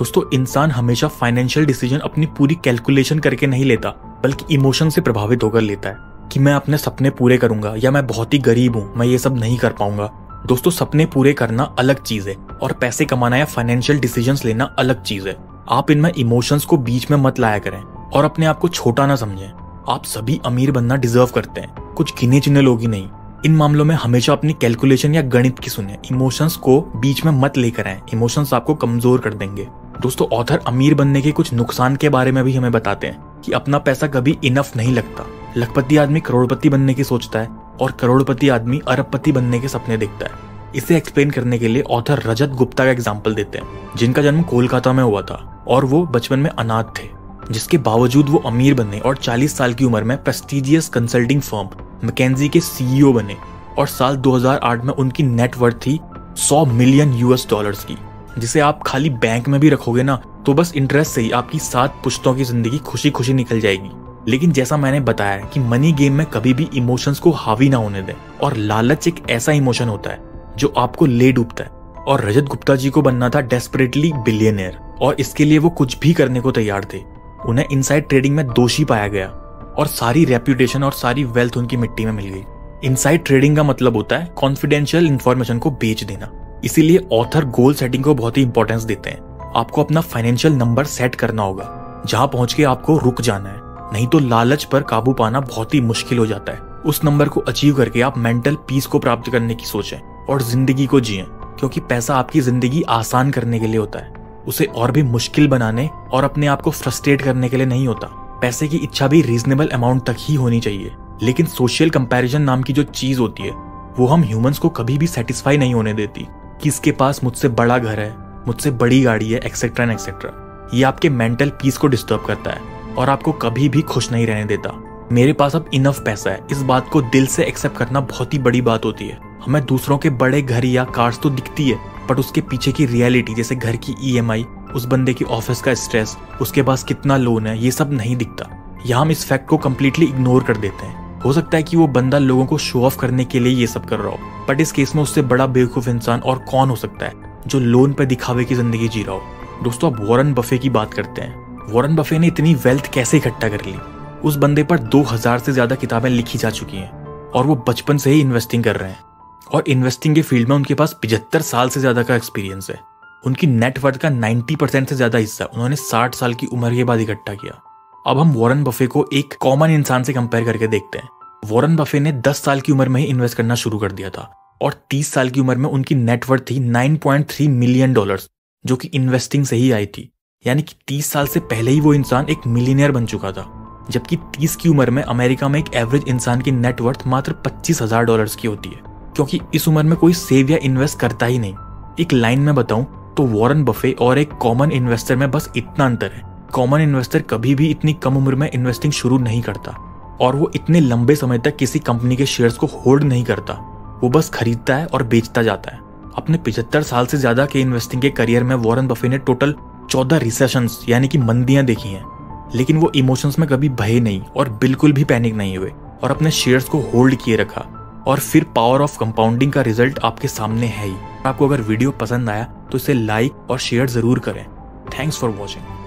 दोस्तों, इंसान हमेशा फाइनेंशियल डिसीजन अपनी पूरी कैलकुलेशन करके नहीं लेता, बल्कि इमोशन से प्रभावित होकर लेता है कि मैं अपने सपने पूरे करूंगा या मैं बहुत ही गरीब हूं, मैं ये सब नहीं कर पाऊंगा। दोस्तों, सपने पूरे करना अलग चीज है और पैसे कमाना या फाइनेंशियल डिसीजंस लेना अलग चीज है। आप इनमें इमोशंस को बीच में मत लाया करें और अपने आप को छोटा ना समझें। आप सभी अमीर बनना डिजर्व करते हैं, कुछ गिने चुने लोग ही नहीं। इन मामलों में हमेशा अपनी कैलकुलेशन या गणित की सुने, इमोशंस को बीच में मत लेकर आए। इमोशंस आपको कमजोर कर देंगे। दोस्तों, ऑथर अमीर बनने के कुछ नुकसान के बारे में भी हमें बताते हैं कि अपना पैसा कभी इनफ नहीं लगता। लखपति आदमी करोड़पति बनने की सोचता है और करोड़पति आदमी अरबपति बनने के सपने देखता है। इसे एक्सप्लेन करने के लिए ऑथर रजत गुप्ता का एग्जाम्पल देते हैं, जिनका जन्म कोलकाता में हुआ था और वो बचपन में अनाथ थे, जिसके बावजूद वो अमीर बने और 40 साल की उम्र में प्रेस्टिजियस कंसल्टिंग फर्म मैकेंजी के सीईओ बने और साल 2008 में उनकी नेटवर्थ थी $100 मिलियन की, जिसे आप खाली बैंक में भी रखोगे ना तो बस इंटरेस्ट से ही आपकी 7 पुश्तों की जिंदगी खुशी खुशी निकल जाएगी। लेकिन जैसा मैंने बताया कि मनी गेम में कभी भी इमोशंस को हावी ना होने दें, और लालच एक ऐसा इमोशन होता है जो आपको ले डूबता है। और रजत गुप्ता जी को बनना था डेस्परेटली बिलियनियर और इसके लिए वो कुछ भी करने को तैयार थे। उन्हें इनसाइड ट्रेडिंग में दोषी पाया गया और सारी रेप्यूटेशन और सारी वेल्थ उनकी मिट्टी में मिल गई। इनसाइड ट्रेडिंग का मतलब होता है कॉन्फिडेंशियल इंफॉर्मेशन को बेच देना। इसीलिए ऑथर गोल सेटिंग को बहुत ही इंपॉर्टेंस देते हैं। आपको अपना फाइनेंशियल नंबर सेट करना होगा जहां पहुंच के आपको रुक जाना है, नहीं तो लालच पर काबू पाना बहुत ही मुश्किल हो जाता है। उस नंबर को अचीव करके आप मेंटल पीस को प्राप्त करने की सोचें और जिंदगी को जिएं, क्योंकि पैसा आपकी जिंदगी आसान करने के लिए होता है, उसे और भी मुश्किल बनाने और अपने आप को फ्रस्ट्रेट करने के लिए नहीं होता। पैसे की इच्छा भी रीजनेबल अमाउंट तक ही होनी चाहिए, लेकिन सोशल कंपैरिजन नाम की जो चीज होती है वो हम ह्यूमंस को कभी भी सेटिस्फाई नहीं होने देती कि इसके पास मुझसे बड़ा घर है, मुझसे बड़ी गाड़ी है, एक्सेट्रा एंड एक्सेट्रा। ये आपके मेंटल पीस को डिस्टर्ब करता है और आपको कभी भी खुश नहीं रहने देता। मेरे पास अब इनफ पैसा है, इस बात को दिल से एक्सेप्ट करना बहुत ही बड़ी बात होती है। हमें दूसरों के बड़े घर या कार्स तो दिखती है, बट उसके पीछे की रियलिटी, जैसे घर की ईएमआई, उस बंदे की ऑफिस का स्ट्रेस, उसके पास कितना लोन है, ये सब नहीं दिखता। यहाँ हम इस फैक्ट को कम्प्लीटली इग्नोर कर देते हैं। हो सकता है कि वो बंदा लोगों को शो ऑफ करने के लिए ये सब कर रहा हो, बट इस केस में उससे बड़ा बेवकूफ इंसान और कौन हो सकता है जो लोन पे दिखावे की जिंदगी जी रहा हो। दोस्तों, अब वॉरेन बफे की बात करते हैं। वॉरेन बफे ने इतनी वेल्थ कैसे इकट्ठा कर ली? उस बंदे पर 2000 से ज्यादा किताबें लिखी जा चुकी हैं और वो बचपन से ही इन्वेस्टिंग कर रहे हैं और इन्वेस्टिंग के फील्ड में उनके पास 75 साल से ज्यादा का एक्सपीरियंस है। उनकी नेटवर्थ का 90% से ज्यादा हिस्सा उन्होंने 60 साल की उम्र के बाद इकट्ठा किया। अब हम वॉरेन बफे को एक कॉमन इंसान से कंपेयर करके देखते हैं। वॉरेन बफे ने 10 साल की उम्र में ही इन्वेस्ट करना शुरू कर दिया था और 30 साल की उम्र में उनकी नेटवर्थ थी $9.3 मिलियन, जो कि इन्वेस्टिंग से ही आई थी। यानी कि 30 साल से पहले ही वो इंसान एक मिलियनियर बन चुका था, जबकि 30 की उम्र में अमेरिका में एक एवरेज इंसान की नेटवर्थ मात्र $25,000 की होती है, क्योंकि इस उम्र में कोई सेव या इन्वेस्ट करता ही नहीं। एक लाइन में बताऊं तो वॉरेन बफे और एक कॉमन इन्वेस्टर में बस इतना अंतर है, कॉमन इन्वेस्टर कभी भी इतनी कम उम्र में इन्वेस्टिंग शुरू नहीं करता और वो इतने लंबे समय तक किसी कंपनी के शेयर्स को होल्ड नहीं करता, वो बस खरीदता है और बेचता जाता है। अपने 75 साल से ज्यादा के इन्वेस्टिंग के करियर में वॉरेन बफे ने टोटल 14 रिसेशंस यानी कि मंदियां देखी हैं, लेकिन वो इमोशंस में कभी भय नहीं और बिल्कुल भी पैनिक नहीं हुए और अपने शेयर्स को होल्ड किए रखा। और फिर पावर ऑफ कंपाउंडिंग का रिजल्ट आपके सामने है ही। आपको अगर वीडियो पसंद आया तो इसे लाइक और शेयर जरूर करें। Thanks for watching.